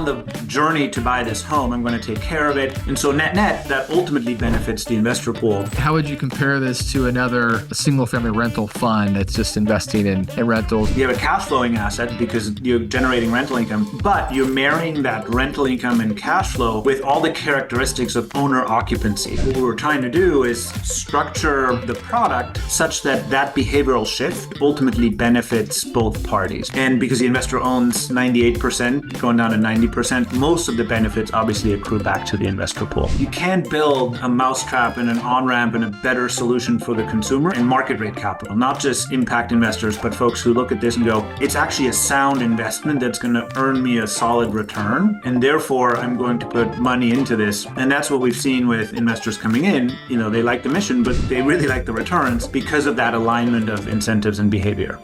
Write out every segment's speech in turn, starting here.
on the journey to buy this home. I'm going to take care of it. And so net, that ultimately benefits the investor pool. How would you compare this to another single family rental fund that's just investing in rentals? You have a cash flowing asset because you're generating rental income, but you're marrying that rental income and cash flow with all the characteristics of owner occupancy. What we're trying to do is structure the product such that that behavioral shift ultimately benefits both parties. And because the investor owns 98%, going down to 90%, most of the benefits obviously accrue back to the investor pool. You can't build a mousetrap and an on-ramp and a better solution for the consumer and market rate capital, not just impact investors, but folks who look at this and go, it's actually a sound investment that's going to earn me a solid return, and therefore I'm going to put money into this. And that's what we've seen with investors coming in. You know, they like the mission, but they really like the returns because of that alignment of incentives and behavior.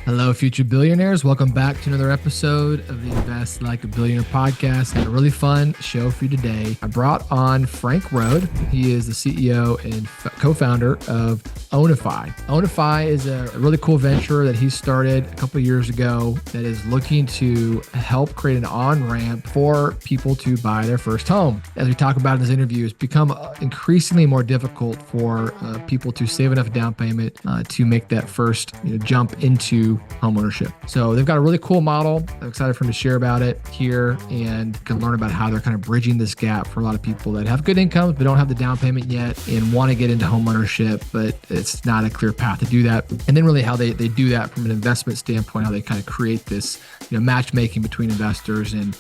Hello, future billionaires. Welcome back to another episode of the Invest Like a Billionaire podcast. Had a really fun show for you today. I brought on Frank Rohde. He is the CEO and co-founder of Ownify. Ownify is a really cool venture that he started a couple of years ago that is looking to help create an on-ramp for people to buy their first home. As we talk about in this interview, it's become increasingly more difficult for people to save enough down payment to make that first jump into homeownership. So they've got a really cool model. I'm excited for him to share about it here and can learn about how they're kind of bridging this gap for a lot of people that have good incomes but don't have the down payment yet and want to get into homeownership, but it's not a clear path to do that. And then really how they do that from an investment standpoint, how they kind of create this matchmaking between investors and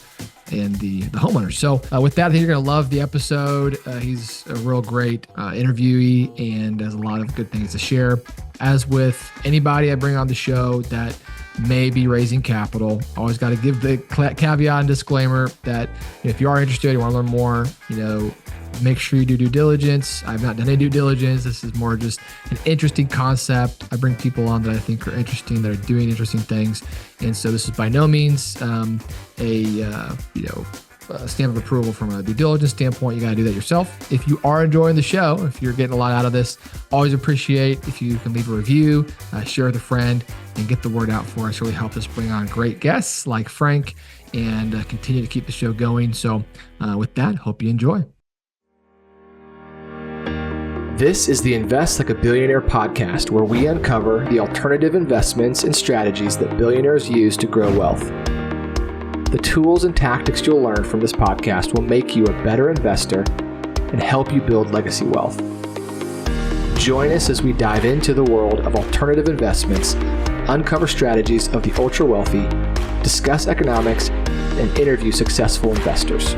the homeowners. So with that, I think you're going to love the episode. He's a real great interviewee and has a lot of good things to share. As with anybody I bring on the show that may be raising capital, always got to give the caveat and disclaimer that if you are interested, you want to learn more, make sure you do due diligence. I've not done any due diligence. This is more just an interesting concept. I bring people on that I think are interesting, that are doing interesting things. And so this is by no means a stamp of approval from a due diligence standpoint. You got to do that yourself. If you are enjoying the show, if you're getting a lot out of this, always appreciate if you can leave a review, share with a friend, and get the word out for us. Really help us bring on great guests like Frank and continue to keep the show going. So with that, hope you enjoy. This is the Invest Like a Billionaire podcast, where we uncover the alternative investments and strategies that billionaires use to grow wealth. The tools and tactics you'll learn from this podcast will make you a better investor and help you build legacy wealth. Join us as we dive into the world of alternative investments, uncover strategies of the ultra wealthy, discuss economics, and interview successful investors.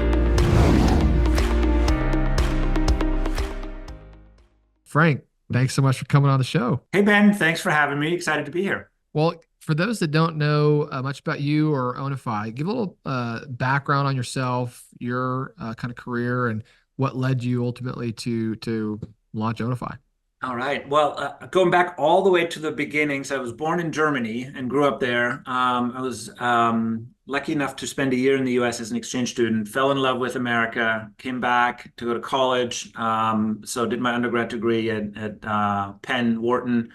Frank, thanks so much for coming on the show. Hey, Ben, thanks for having me. Excited to be here. Well, for those that don't know much about you or Ownify, give a little background on yourself, your kind of career, and what led you ultimately to launch Ownify. All right. Well, going back all the way to the beginnings, I was born in Germany and grew up there. I was lucky enough to spend a year in the US as an exchange student, fell in love with America, came back to go to college. So did my undergrad degree at Penn, Wharton.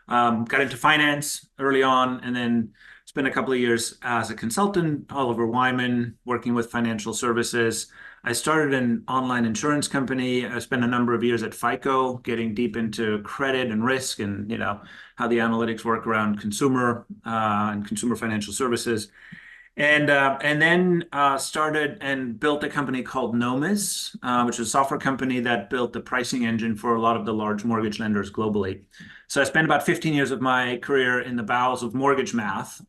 Got into finance early on, and then spent a couple of years as a consultant, Oliver Wyman, working with financial services. I started an online insurance company. I spent a number of years at FICO, getting deep into credit and risk and how the analytics work around consumer and consumer financial services. And then started and built a company called Nomis, which is a software company that built the pricing engine for a lot of the large mortgage lenders globally. So I spent about 15 years of my career in the bowels of mortgage math,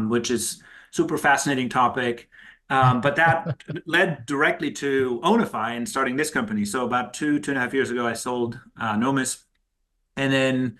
which is super fascinating topic. But that led directly to Ownify and starting this company. So about two and a half years ago, I sold Nomis and then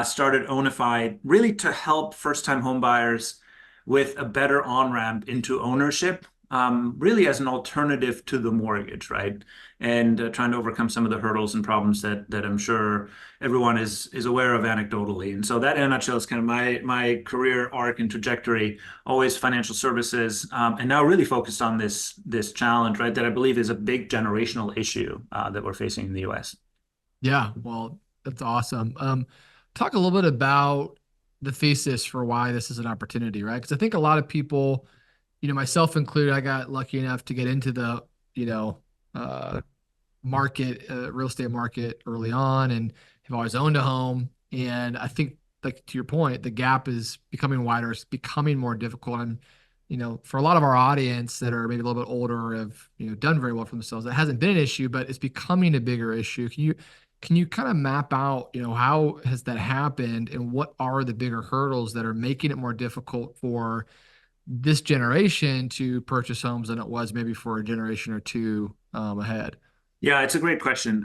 started Ownify really to help first-time home buyers with a better on-ramp into ownership, really as an alternative to the mortgage, right? And trying to overcome some of the hurdles and problems that I'm sure everyone is aware of anecdotally. And so that in a nutshell is kind of my career arc and trajectory, always financial services, and now really focused on this challenge, right, that I believe is a big generational issue that we're facing in the US. Yeah, well, that's awesome. Talk a little bit about the thesis for why this is an opportunity, right? Because I think a lot of people, myself included, I got lucky enough to get into the, you know, uh, market, real estate market early on, and have always owned a home. And I think, like to your point, the gap is becoming wider. It's becoming more difficult. And for a lot of our audience that are maybe a little bit older or have done very well for themselves, that hasn't been an issue, but it's becoming a bigger issue. Can you kind of map out, how has that happened, and what are the bigger hurdles that are making it more difficult for this generation to purchase homes than it was maybe for a generation or two ahead? Yeah, it's a great question.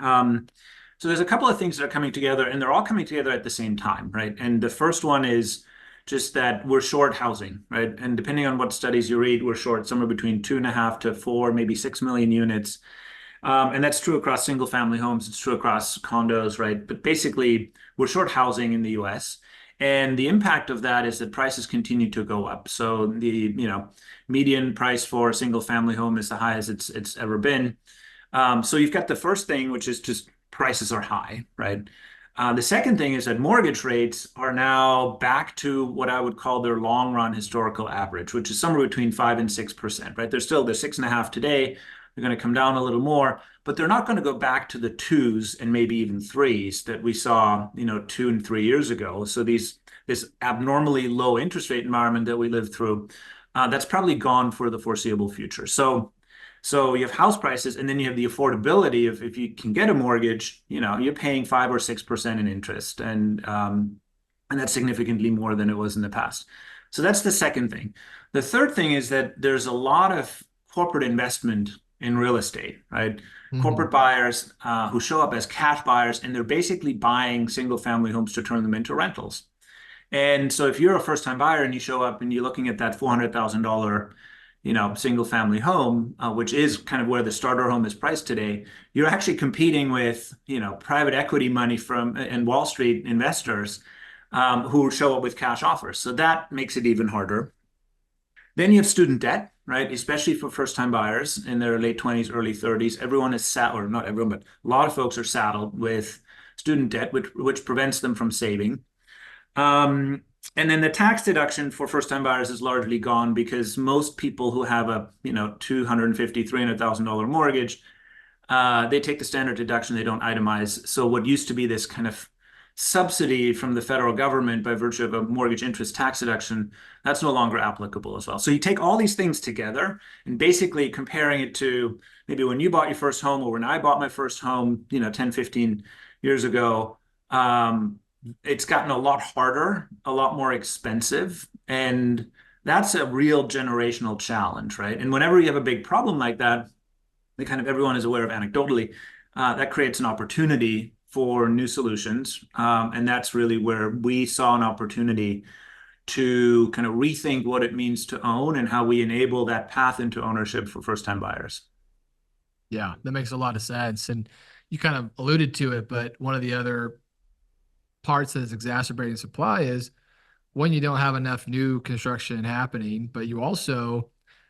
So there's a couple of things that are coming together, and they're all coming together at the same time, right? And the first one is just that we're short housing, right? And depending on what studies you read, we're short somewhere between 2.5 to 4, maybe 6 million units. And that's true across single family homes. It's true across condos, right? But basically, we're short housing in the US. And the impact of that is that prices continue to go up. So the, median price for a single family home is the highest it's ever been. So you've got the first thing, which is just prices are high, right? The second thing is that mortgage rates are now back to what I would call their long run historical average, which is somewhere between 5 and 6%, right? They're 6.5 today. They're going to come down a little more, but they're not going to go back to the twos and maybe even threes that we saw, 2 and 3 years ago. So this abnormally low interest rate environment that we lived through, that's probably gone for the foreseeable future. So you have house prices, and then you have the affordability of if you can get a mortgage, you're paying 5 or 6% in interest, and that's significantly more than it was in the past. So that's the second thing. The third thing is that there's a lot of corporate investment in real estate, right? Mhm. Corporate buyers who show up as cash buyers, and they're basically buying single family homes to turn them into rentals. And so if you're a first time buyer and you show up and you're looking at that $400,000 single family home, which is kind of where the starter home is priced today, you're actually competing with, private equity money from and Wall Street investors who show up with cash offers. So that makes it even harder. Then you have student debt, right? Especially for first time buyers in their late 20s, early 30s. Everyone is or not everyone, but a lot of folks are saddled with student debt, which prevents them from saving. And then the tax deduction for first-time buyers is largely gone because most people who have a, $250,000, $300,000 mortgage, they take the standard deduction, they don't itemize. So what used to be this kind of subsidy from the federal government by virtue of a mortgage interest tax deduction, that's no longer applicable as well. So you take all these things together and basically comparing it to maybe when you bought your first home or when I bought my first home, 10, 15 years ago, it's gotten a lot harder, a lot more expensive, and that's a real generational challenge, right? And whenever you have a big problem like that, kind of everyone is aware of anecdotally, that creates an opportunity for new solutions. And that's really where we saw an opportunity to kind of rethink what it means to own and how we enable that path into ownership for first-time buyers. Yeah, that makes a lot of sense. And you kind of alluded to it, but one of the other parts that is exacerbating supply is when you don't have enough new construction happening, but you also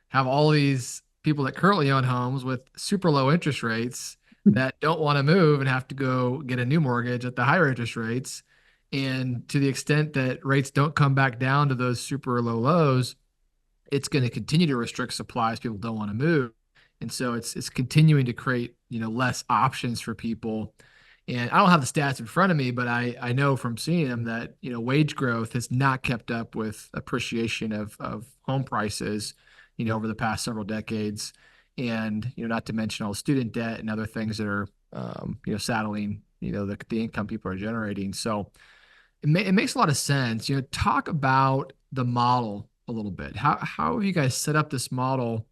have all these people that currently own homes with super low interest rates that don't want to move and have to go get a new mortgage at the higher interest rates. And to the extent that rates don't come back down to those super low lows, it's going to continue to restrict supplies. People don't want to move. And so it's continuing to create, less options for people. And I don't have the stats in front of me, but I know from seeing them that, wage growth has not kept up with appreciation of home prices, over the past several decades. And, not to mention all student debt and other things that are, saddling, the income people are generating. So it makes a lot of sense. Talk about the model a little bit. How have you guys set up this model,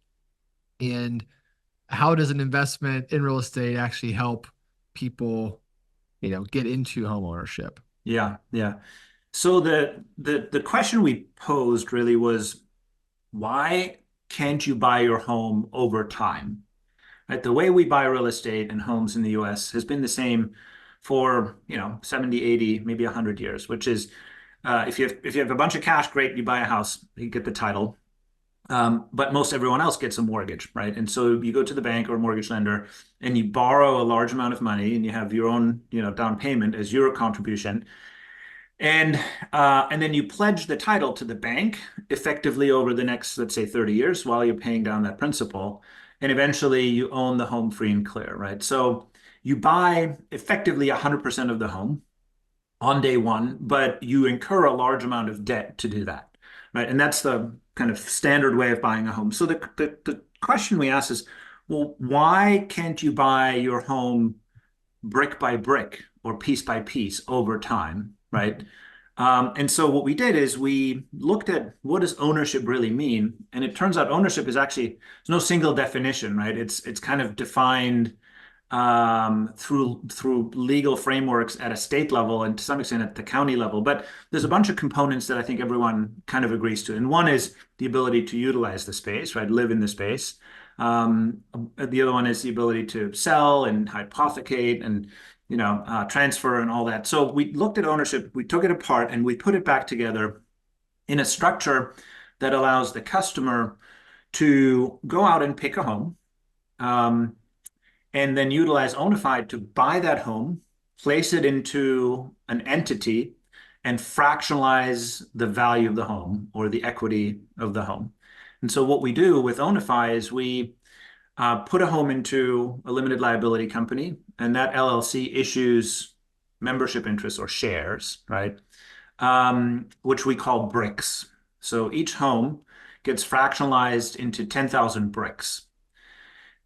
and how does an investment in real estate actually help people, get into home ownership? Yeah, yeah. So the question we posed really was, why can't you buy your home over time? Right? The way we buy real estate and homes in the US has been the same for, 70, 80, maybe 100 years, which is if you have a bunch of cash, great, you buy a house, you get the title. But most everyone else gets a mortgage, right? And so you go to the bank or a mortgage lender and you borrow a large amount of money and you have your own, down payment as your contribution. And then you pledge the title to the bank effectively over the next, let's say, 30 years while you're paying down that principal. And eventually you own the home free and clear, right? So you buy effectively 100% of the home on day one, but you incur a large amount of debt to do that, right? And that's the kind of standard way of buying a home. So the question we ask is, well, why can't you buy your home brick by brick or piece by piece over time, right? And so what we did is we looked at what does ownership really mean, and it turns out ownership is actually there's no single definition, right? It's kind of defined through legal frameworks at a state level and to some extent at the county level. But there's a bunch of components that I think everyone kind of agrees to, and one is the ability to utilize the space, right? Live in the space. The other one is the ability to sell and hypothecate and transfer and all that. So we looked at ownership, we took it apart, and we put it back together in a structure that allows the customer to go out and pick a home, um, and then utilize Ownify to buy that home, place it into an entity, and fractionalize the value of the home or the equity of the home. And so what we do with Ownify is we put a home into a limited liability company, and that LLC issues membership interests or shares, right? Which we call bricks. So each home gets fractionalized into 10,000 bricks.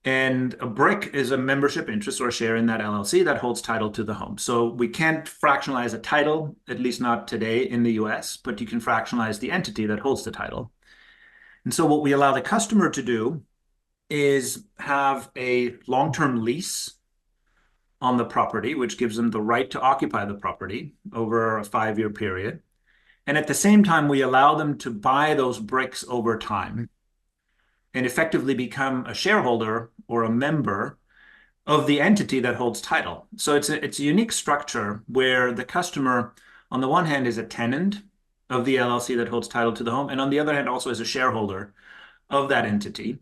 And a brick is a membership interest or share in that LLC that holds title to the home. So we can't fractionalize a title, at least not today in the US, but you can fractionalize the entity that holds the title. And so what we allow the customer to do is have a long-term lease on the property, which gives them the right to occupy the property over a 5-year period. And at the same time, we allow them to buy those bricks over time and effectively become a shareholder or a member of the entity that holds title. So it's a unique structure where the customer, on the one hand, is a tenant of the LLC that holds title to the home, and on the other hand, also is a shareholder of that entity.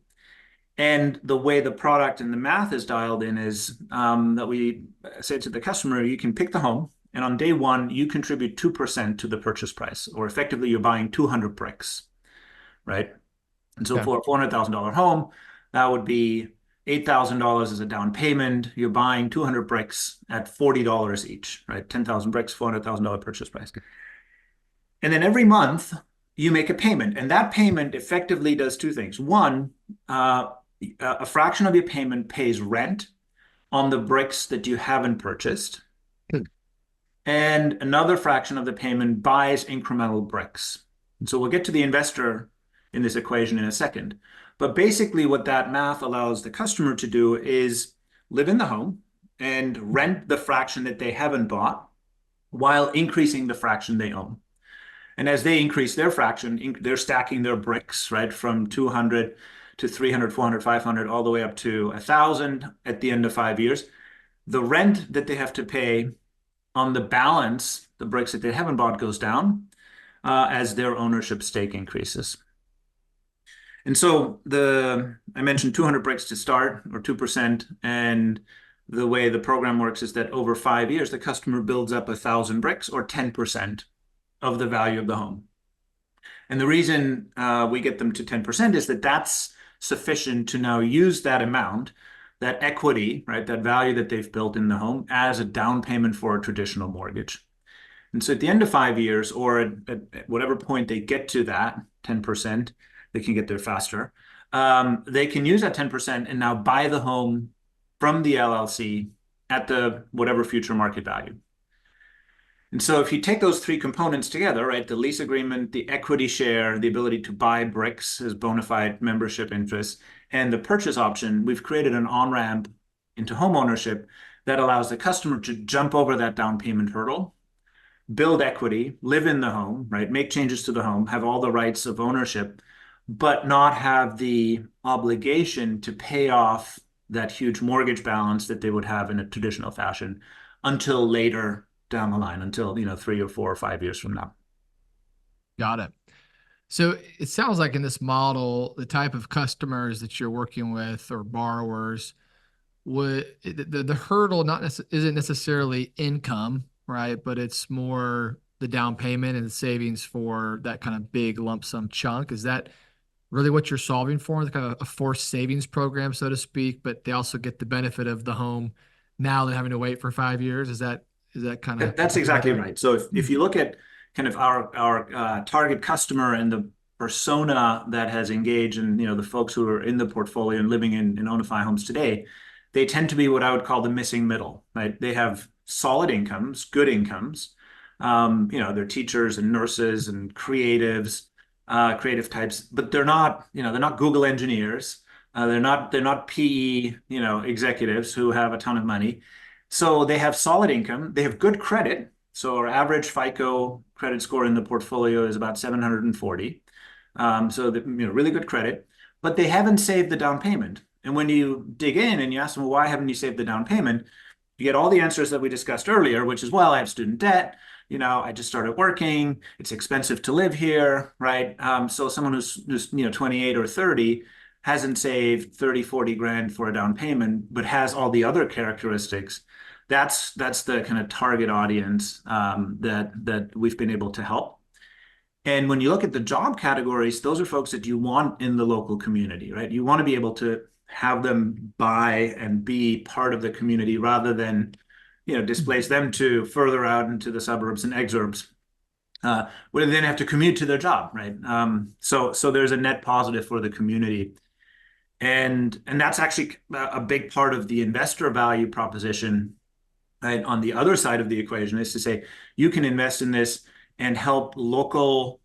And the way the product and the math is dialed in is that we say to the customer, you can pick the home, and on day one, you contribute 2% to the purchase price, or effectively you're buying 200 bricks, right? And so for a $400,000 home, that would be $8,000 as a down payment. You're buying 200 bricks at $40 each, right? 10,000 bricks, $400,000 purchase price. And then every month you make a payment, and that payment effectively does two things. One, a fraction of your payment pays rent on the bricks that you haven't purchased, and another fraction of the payment buys incremental bricks. And so we'll get to the investor in this equation in a second. But basically what that math allows the customer to do is live in the home and rent the fraction that they haven't bought while increasing the fraction they own. And as they increase their fraction, they're stacking their bricks, right, from 200 to 300, 400, 500, all the way up to 1,000 at the end of 5 years. The rent that they have to pay on the balance, the bricks that they haven't bought, goes down as their ownership stake increases. And so I mentioned 200 bricks to start, or 2%, and the way the program works is that over 5 years, the customer builds up 1,000 bricks, or 10% of the value of the home. And the reason we get them to 10% is that that's sufficient to now use that amount, that equity, right, that value that they've built in the home as a down payment for a traditional mortgage. And so at the end of 5 years, or at whatever point they get to that 10%, they can get there faster. They can use that 10% and now buy the home from the LLC at the whatever future market value. And so if you take those three components together, right, the lease agreement, the equity share, the ability to buy bricks as bona fide membership interests, and the purchase option, we've created an on-ramp into homeownership that allows the customer to jump over that down payment hurdle, build equity, live in the home, right, make changes to the home, have all the rights of ownership, but not have the obligation to pay off that huge mortgage balance that they would have in a traditional fashion until later down the line, until 3 or 4 or 5 years from now. Got it. So it sounds like in this model, the type of customers that you're working with or borrowers, the hurdle isn't necessarily income, right? But it's more the down payment and the savings for that kind of big lump sum chunk. Is that really what you're solving for? The kind of a forced savings program, so to speak, but they also get the benefit of the home now than having to wait for 5 years. Is that kind of That's think about exactly that? right. So if you look at kind of our target customer and the persona that has engaged and the folks who are in the portfolio and living in Ownify homes today, they tend to be what I would call the missing middle, right? They have solid incomes, good incomes. They're teachers and nurses and creatives, creative types, but they're not Google engineers. They're not PE, executives who have a ton of money. So they have solid income. They have good credit. So our average FICO credit score in the portfolio is about 740. Really good credit, but they haven't saved the down payment. And when you dig in and you ask them, well, why haven't you saved the down payment? You get all the answers that we discussed earlier, which is, well, I have student debt. I just started working. It's expensive to live here, right? So someone who's 28 or 30 hasn't saved 30, 40 grand for a down payment, but has all the other characteristics. That's the kind of target audience that we've been able to help. And when you look at the job categories, those are folks that you want in the local community, right? You want to be able to have them buy and be part of the community rather than, displace them to further out into the suburbs and exurbs, where they then have to commute to their job, right? So there's a net positive for the community. And that's actually a big part of the investor value proposition, right? On the other side of the equation is to say, you can invest in this and help local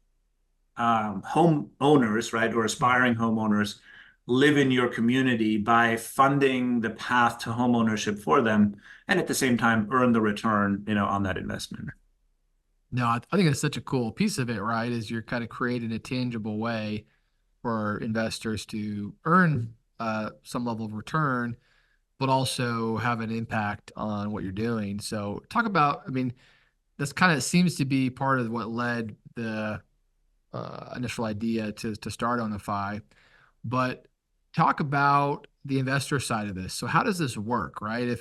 homeowners, right, or aspiring homeowners live in your community by funding the path to homeownership for them, and at the same time earn the return, on that investment. No, I think that's such a cool piece of it, right? Is you're kind of creating a tangible way for investors to earn some level of return, but also have an impact on what you're doing. So talk about, I mean, that's kind of seems to be part of what led the initial idea to start Ownify. But talk about the investor side of this. So how does this work, right?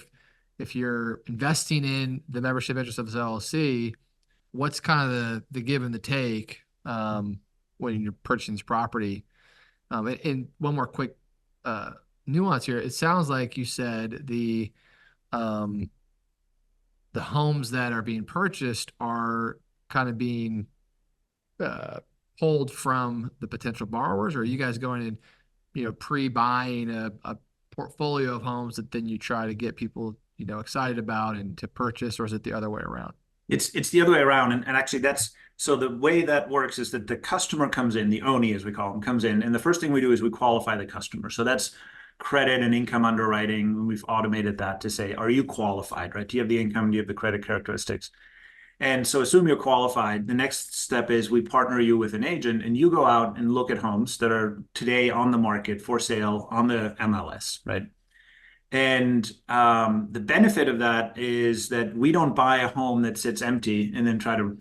If you're investing in the membership interest of this LLC, what's kind of the give and the take when you're purchasing this property? And one more quick nuance here. It sounds like you said um, the homes that are being purchased are kind of being pulled from the potential borrowers, or are you guys going in, pre-buying a portfolio of homes that then you try to get people, excited about and to purchase, or is it the other way around? It's the other way around, and actually that's so the way that works is that the customer comes in, the ONI as we call them, comes in, and the first thing we do is we qualify the customer. So that's credit and income underwriting. We've automated that to say, are you qualified, right? Do you have the income? Do you have the credit characteristics? And so assume you're qualified. The next step is we partner you with an agent and you go out and look at homes that are today on the market for sale on the MLS, right? And the benefit of that is that we don't buy a home that sits empty and then try to,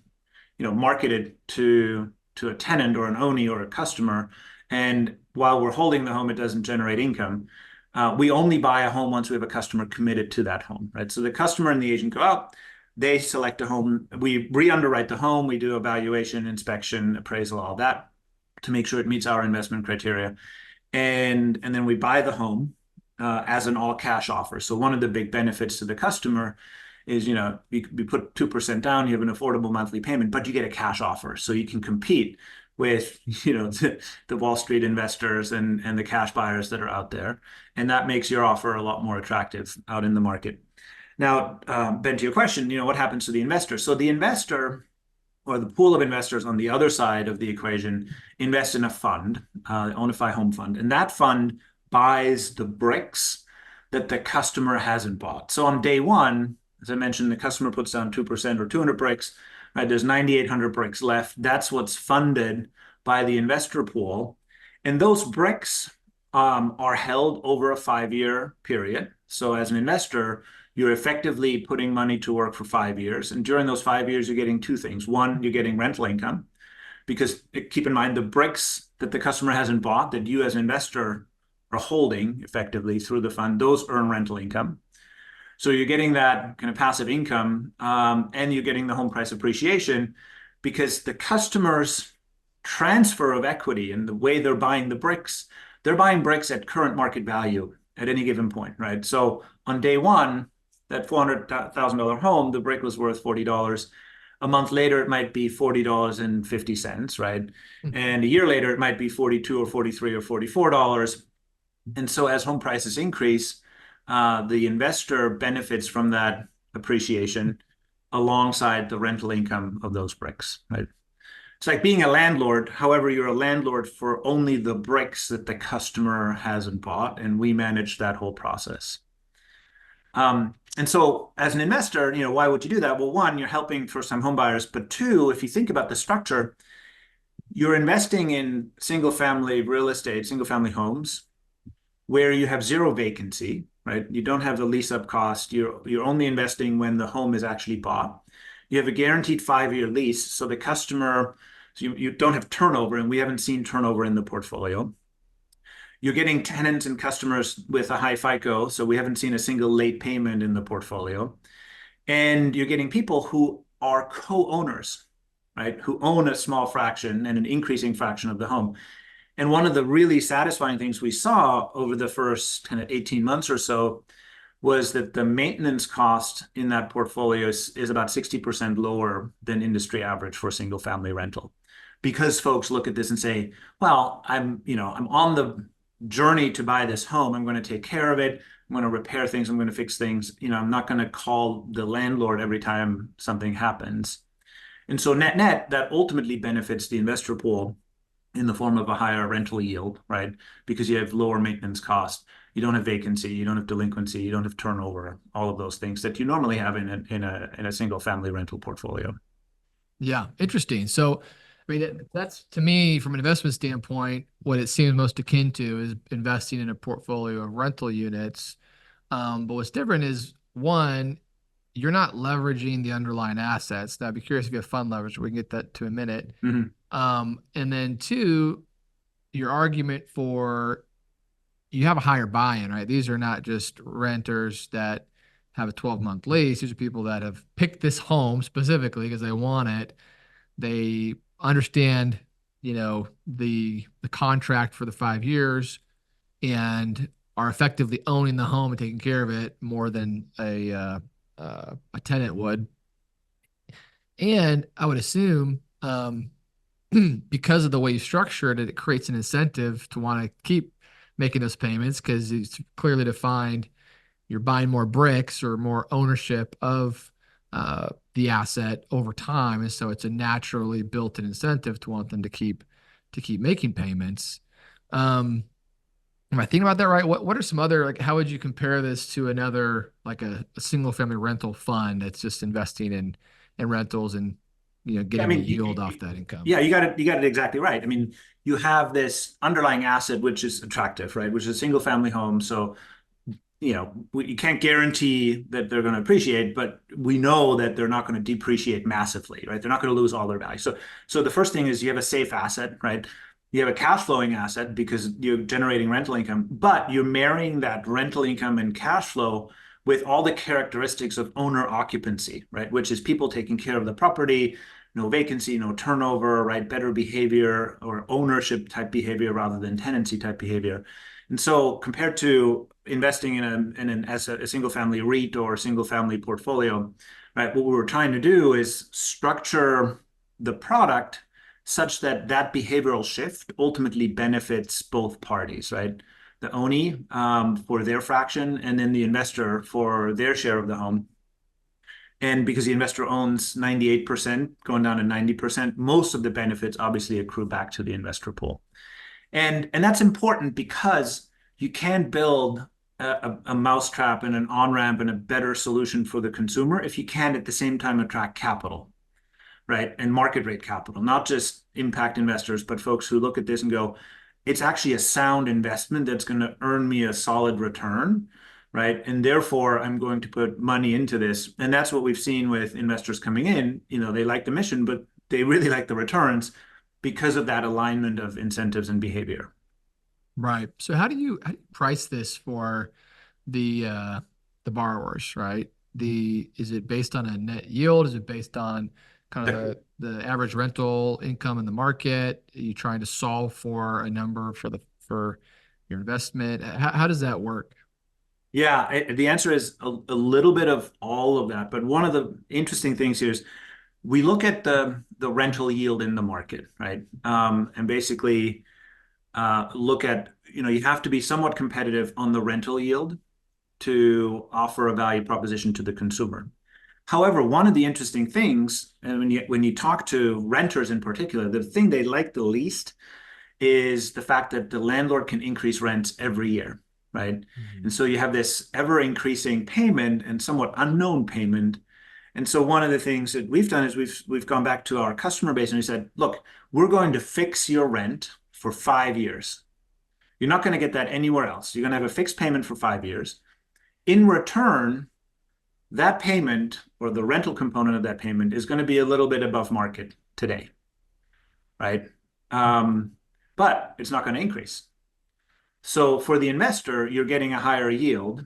market it to a tenant or an ONI or a customer. And while we're holding the home, it doesn't generate income. We only buy a home once we have a customer committed to that home, right? So the customer and the agent go out, they select a home, we re-underwrite the home, we do evaluation, inspection, appraisal, all that to make sure it meets our investment criteria. And then we buy the home as an all cash offer. So one of the big benefits to the customer is, you put 2% down, you have an affordable monthly payment, but you get a cash offer. So you can compete with, the Wall Street investors and the cash buyers that are out there. And that makes your offer a lot more attractive out in the market. Now, Ben, to your question, what happens to the investor? So the investor or the pool of investors on the other side of the equation invest in a fund, Ownify Home Fund, and that fund buys the bricks that the customer hasn't bought. So on day one, as I mentioned, the customer puts down 2% or 200 bricks, right? There's 9,800 bricks left. That's what's funded by the investor pool. And those bricks are held over a 5-year period. So as an investor, you're effectively putting money to work for 5 years. And during those 5 years, you're getting two things. One, you're getting rental income, because keep in mind the bricks that the customer hasn't bought that you as an investor are holding effectively through the fund, those earn rental income. So you're getting that kind of passive income, and you're getting the home price appreciation because the customers' transfer of equity and the way they're buying bricks at current market value at any given point, right? So on day one, that $400,000 home, the brick was worth $40. A month later, it might be $40.50, right? And a year later, it might be 42 or 43 or $44. And so as home prices increase, the investor benefits from that appreciation alongside the rental income of those bricks, right? It's like being a landlord. However, you're a landlord for only the bricks that the customer hasn't bought, and we manage that whole process. And so as an investor, why would you do that? Well, one, you're helping first-time home buyers, but two, if you think about the structure, you're investing in single-family real estate, single-family homes, where you have zero vacancy, right? You don't have the lease-up cost. You're only investing when the home is actually bought. You have a guaranteed 5-year lease, so the customer, so you don't have turnover, and we haven't seen turnover in the portfolio. You're getting tenants and customers with a high FICO, so we haven't seen a single late payment in the portfolio. And you're getting people who are co-owners, right? Who own a small fraction and an increasing fraction of the home. And one of the really satisfying things we saw over the first kind of 18 months or so was that the maintenance cost in that portfolio is about 60% lower than industry average for single family rental. Because folks look at this and say, well, I'm on the journey to buy this home. I'm going to take care of it. I'm going to repair things. I'm going to fix things. I'm not going to call the landlord every time something happens. And so net, that ultimately benefits the investor pool in the form of a higher rental yield, right? Because you have lower maintenance cost. You don't have vacancy. You don't have delinquency. You don't have turnover. All of those things that you normally have in a single family rental portfolio. Yeah, interesting. So, I mean, that's to me, from an investment standpoint, what it seems most akin to is investing in a portfolio of rental units. But what's different is one, you're not leveraging the underlying assets. Now, I'd be curious if you have fund leverage. We can get that to a minute. Mm-hmm. And then two, your argument for you have a higher buy-in, right? These are not just renters that have a 12-month lease. These are people that have picked this home specifically because they want it. They understand, the contract for the 5 years and are effectively owning the home and taking care of it more than a tenant would. And I would assume, because of the way you structure it, it creates an incentive to want to keep making those payments because it's clearly defined. You're buying more bricks or more ownership of the asset over time, and so it's a naturally built-in incentive to want them to keep making payments. Am I thinking about that right? What are some other, like, how would you compare this to another, like a single family rental fund that's just investing in rentals and I getting the mean, yield off that income? yeah, you got it exactly right. I mean, you have this underlying asset which is attractive, right? Which is a single family home. So, you can't guarantee that they're going to appreciate, but we know that they're not going to depreciate massively, right? They're not going to lose all their value. So the first thing is you have a safe asset, right? You have a cash flowing asset because you're generating rental income, but you're marrying that rental income and cash flow with all the characteristics of owner occupancy, right? Which is people taking care of the property, no vacancy, no turnover, right? Better behavior or ownership type behavior rather than tenancy type behavior. And so compared to investing as a single family REIT or a single family portfolio, right? What we were trying to do is structure the product such that that behavioral shift ultimately benefits both parties, right? The ONI for their fraction, and then the investor for their share of the home. And because the investor owns 98%, going down to 90%, most of the benefits obviously accrue back to the investor pool. And that's important because you can build a mousetrap and an on-ramp and a better solution for the consumer if you can at the same time attract capital, right? And market rate capital, not just impact investors, but folks who look at this and go, it's actually a sound investment that's going to earn me a solid return, right? And therefore, I'm going to put money into this. And that's what we've seen with investors coming in. They like the mission, but they really like the returns because of that alignment of incentives and behavior. Right. So how do you price this for the the borrowers, right? Is it based on a net yield? Is it based on kind of the average rental income in the market? Are you trying to solve for a number for your investment? How does that work? Yeah, the answer is a little bit of all of that. But one of the interesting things here is we look at the rental yield in the market, right? And basically look at, you have to be somewhat competitive on the rental yield to offer a value proposition to the consumer. However, one of the interesting things, and when you talk to renters in particular, the thing they like the least is the fact that the landlord can increase rents every year, right? Mhm. And so you have this ever increasing payment and somewhat unknown payment. And so one of the things that we've done is we've gone back to our customer base and we said, look, we're going to fix your rent for 5 years. You're not going to get that anywhere else. You're going to have a fixed payment for 5 years. In return, that payment or the rental component of that payment is going to be a little bit above market today, right? Um, but it's not going to increase. So for the investor, you're getting a higher yield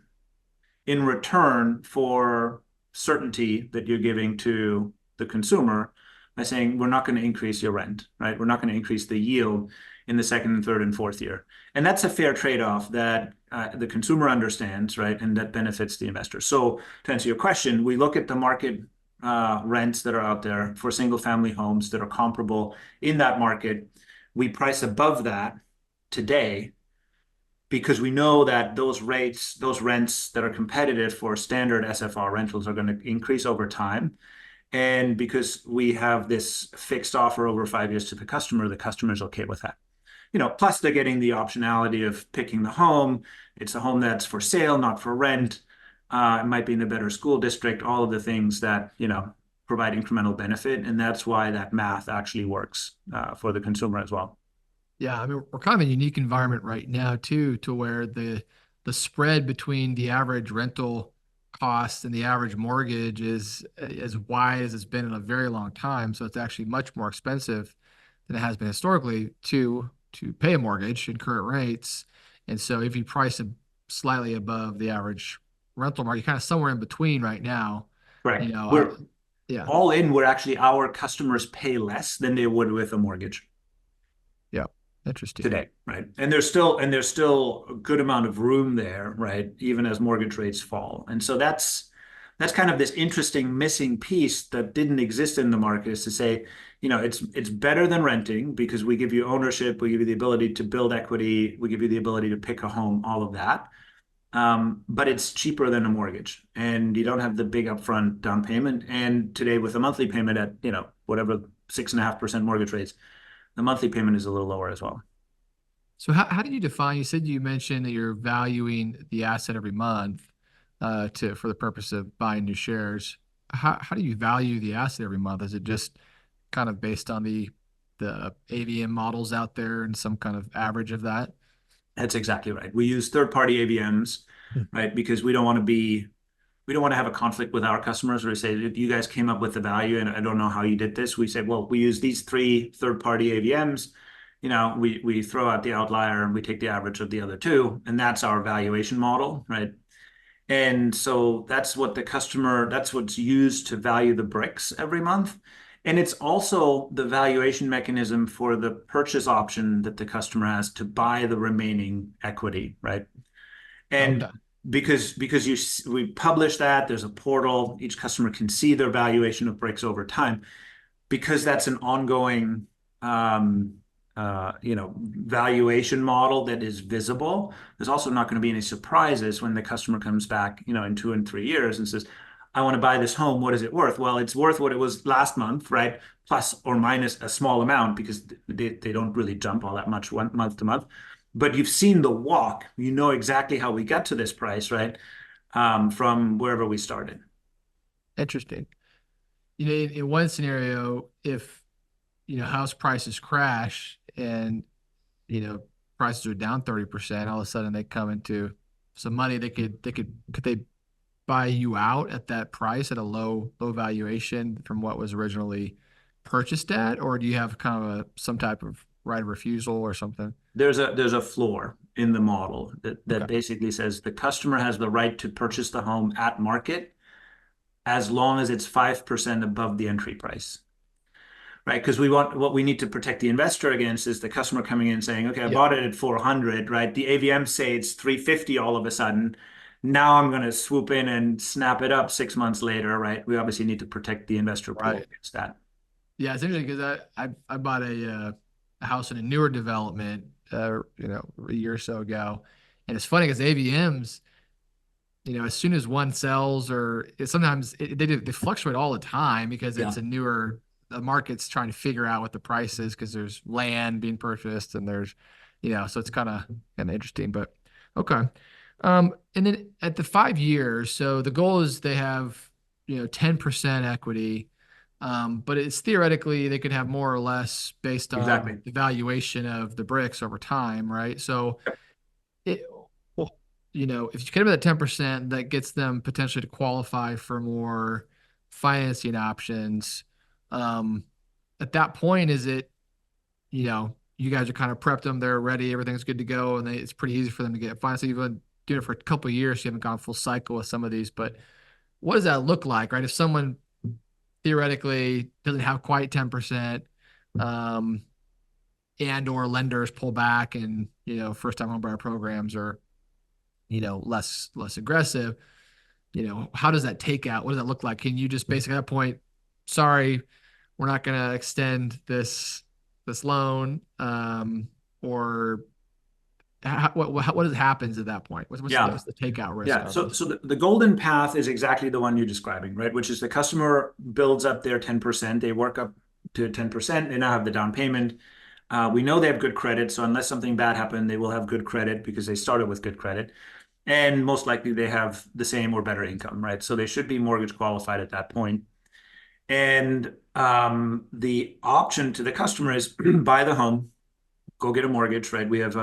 in return for certainty that you're giving to the consumer by saying, we're not going to increase your rent, right? We're not going to increase the yield in the second and third and fourth year. And that's a fair trade-off that the consumer understands, right? And that benefits the investor. So to answer your question, we look at the market rents that are out there for single family homes that are comparable in that market. We price above that today because we know that those rates, those rents that are competitive for standard SFR rentals are going to increase over time. And because we have this fixed offer over 5 years to the customer's okay with that. Plus they're getting the optionality of picking the home. It's a home that's for sale, not for rent. It might be in a better school district, all of the things that, provide incremental benefit. And that's why that math actually works for the consumer as well. Yeah, I mean, we're kind of in a unique environment right now too, to where the spread between the average rental cost and the average mortgage is as wide as it's been in a very long time. So it's actually much more expensive than it has been historically to pay a mortgage in current rates. And so if you price it slightly above the average rental market, kind of somewhere in between right now, you Correct. know, I, We're yeah, all in, we're actually our customers pay less than they would with a mortgage yeah, interesting. today, right? And there's still a good amount of room there, right? Even as mortgage rates fall. And so that's kind of this interesting missing piece that didn't exist in the market is to say, it's better than renting because we give you ownership, we give you the ability to build equity, we give you the ability to pick a home, all of that. But it's cheaper than a mortgage, and you don't have the big upfront down payment. And today, with a monthly payment at whatever 6.5% mortgage rates, the monthly payment is a little lower as well. So how do you define, you said you mentioned that you're valuing the asset every month for the purpose of buying new shares. How do you value the asset every month? Is it just kind of based on the AVM models out there and some kind of average of that? That's exactly right. We use third-party AVMs, Hmm. right? Because we don't want to have a conflict with our customers where we say, you guys came up with the value and I don't know how you did this. We say, well, we use these three third-party AVMs. We throw out the outlier and we take the average of the other two, and that's our valuation model, right? And so that's what's used to value the bricks every month. And it's also the valuation mechanism for the purchase option that the customer has to buy the remaining equity, right? Okay. And because we publish that, there's a portal, each customer can see their valuation of bricks over time. Because that's an ongoing valuation model that is visible, there's also not going to be any surprises when the customer comes back, in 2 and 3 years and says, I want to buy this home. What is it worth? Well, it's worth what it was last month, right? Plus or minus a small amount because they don't really jump all that much one month to month. But you've seen the walk. You know exactly how we got to this price, right? From wherever we started. Interesting. In one scenario, if house prices crash and you know prices are down 30%, all of a sudden they come into some money, could they buy you out at that price at a low valuation from what was originally purchased at, or do you have kind of some type of right of refusal or something? There's a floor. in the model that Okay. basically says the customer has the right to purchase the home at market as long as it's 5% above the entry price. Right? Because what we need to protect the investor against is the customer coming in saying, okay, I Yep. bought it at 400, right? The AVM say it's 350 all of a sudden. Now I'm going to swoop in and snap it up 6 months later, right? We obviously need to protect the investor pool Right. against that. Yeah, it's interesting because I bought a house in a newer development, a year or so ago, and it's funny because AVMs, as soon as one sells or sometimes they fluctuate all the time because Yeah. it's the market's trying to figure out what the price is because there's land being purchased and there's, so it's kind of interesting, but okay. And then at the 5 years, so the goal is they have, 10% equity. But it's theoretically they could have more or less based on Exactly. the valuation of the bricks over time, right? So it, well, if you get them at 10%, that gets them potentially to qualify for more financing options. Um, at that point, is it, you guys are kind of prepped them, they're ready, everything's good to go, and it's pretty easy for them to get financing. You've been doing it for a couple of years, you haven't gone full cycle with some of these, but what does that look like, right? If someone theoretically doesn't have quite 10%, um, and or lenders pull back and, first time homebuyer programs are, less aggressive, how does that take out? What does that look like? Can you just basically at that point, sorry, we're not going to extend this loan, or what happens at that point? Yeah. What's the takeout risk Yeah. on So, those? so the golden path is exactly the one you're describing, right? Which is the customer builds up their 10%. They work up to 10%. They now have the down payment. We know they have good credit. So unless something bad happened, they will have good credit because they started with good credit. And most likely they have the same or better income, right? So they should be mortgage qualified at that point. And the option to the customer is buy the home, go get a mortgage, right? We have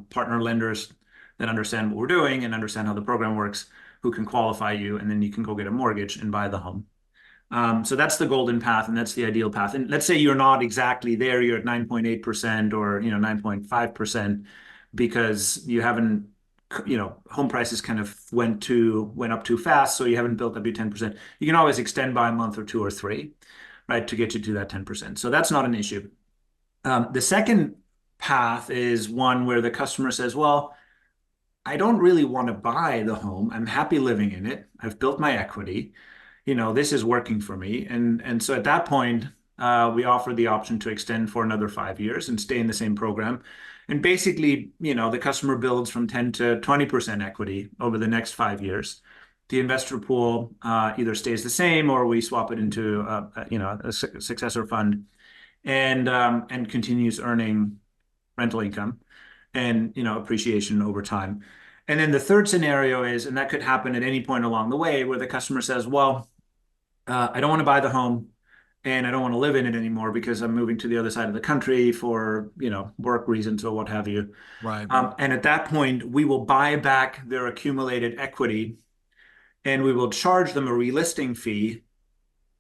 partner lenders that understand what we're doing and understand how the program works, who can qualify you, and then you can go get a mortgage and buy the home. So that's the golden path, and that's the ideal path. And let's say you're not exactly there, you're at 9.8% or 9.5% because you haven't, home prices kind of went up too fast, so you haven't built up your 10%. You can always extend by a month or two or three, right, to get you to that 10%. So that's not an issue. The second path is one where the customer says, well, I don't really want to buy the home. I'm happy living in it. I've built my equity. This is working for me. And so at that point, we offer the option to extend for another 5 years and stay in the same program. And basically, the customer builds from 10 to 20% equity over the next 5 years. The investor pool either stays the same or we swap it into a successor fund and continues earning rental income and appreciation over time. And then the third scenario is, and that could happen at any point along the way, where the customer says, "Well, I don't want to buy the home, and I don't want to live in it anymore because I'm moving to the other side of the country for work reasons or what have you." Right. And at that point, we will buy back their accumulated equity, and we will charge them a relisting fee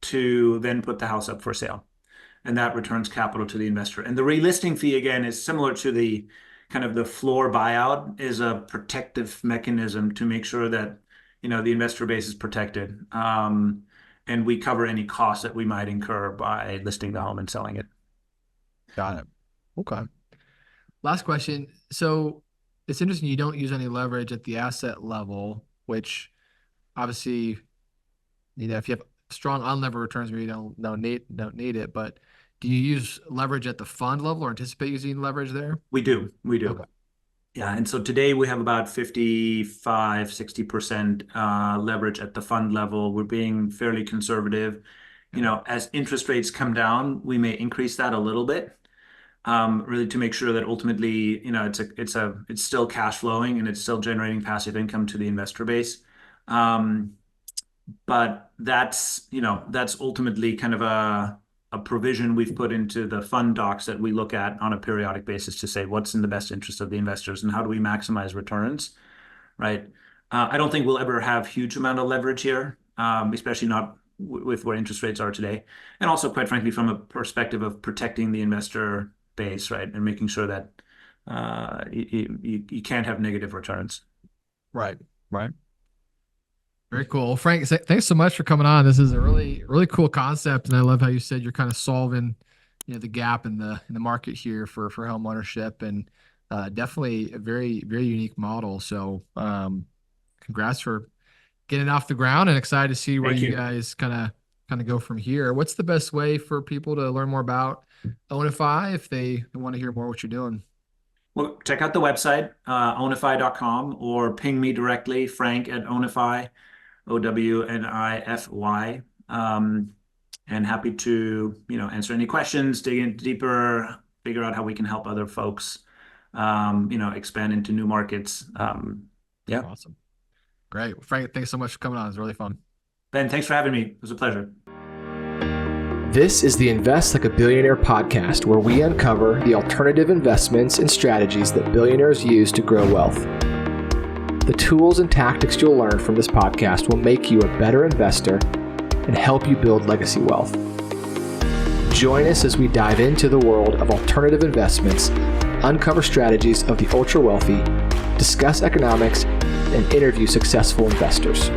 to then put the house up for sale, and that returns capital to the investor. And the relisting fee, again, is similar to the kind of the floor buyout, is a protective mechanism to make sure that, the investor base is protected. And we cover any costs that we might incur by listing the home and selling it. Got it. Okay. Last question. So it's interesting you don't use any leverage at the asset level, which obviously, if you have strong unlevered returns, maybe you don't need it. But do you use leverage at the fund level or anticipate using leverage there? We do. We do. Okay. Yeah. And so today we have about 55, 60% leverage at the fund level. We're being fairly conservative. As interest rates come down, we may increase that a little bit, really to make sure that ultimately, it's still cash flowing and it's still generating passive income to the investor base. But that's ultimately kind of a provision we've put into the fund docs that we look at on a periodic basis to say what's in the best interest of the investors and how do we maximize returns, right? I don't think we'll ever have huge amount of leverage here, especially not with where interest rates are today. And also, quite frankly, from a perspective of protecting the investor base, right? And making sure that you can't have negative returns. Right. Right. Very cool. Well, Frank, thanks so much for coming on. This is a really, really cool concept, and I love how you said you're kind of solving, the gap in the market here for home ownership, and definitely a very, very unique model. So, congrats for getting off the ground, and excited to see where Thank you you. guys kind of go from here. What's the best way for people to learn more about Ownify if they want to hear more what you're doing? Well, check out the website, ownify.com, or ping me directly, Frank at Ownify, Ownify. And happy to, answer any questions, dig in deeper, figure out how we can help other folks, expand into new markets. Yeah. Awesome. Great. Well, Frank, thanks so much for coming on. It was really fun. Ben, thanks for having me. It was a pleasure. This is the Invest Like a Billionaire podcast, where we uncover the alternative investments and strategies that billionaires use to grow wealth. The tools and tactics you'll learn from this podcast will make you a better investor and help you build legacy wealth. Join us as we dive into the world of alternative investments, uncover strategies of the ultra wealthy, discuss economics, and interview successful investors.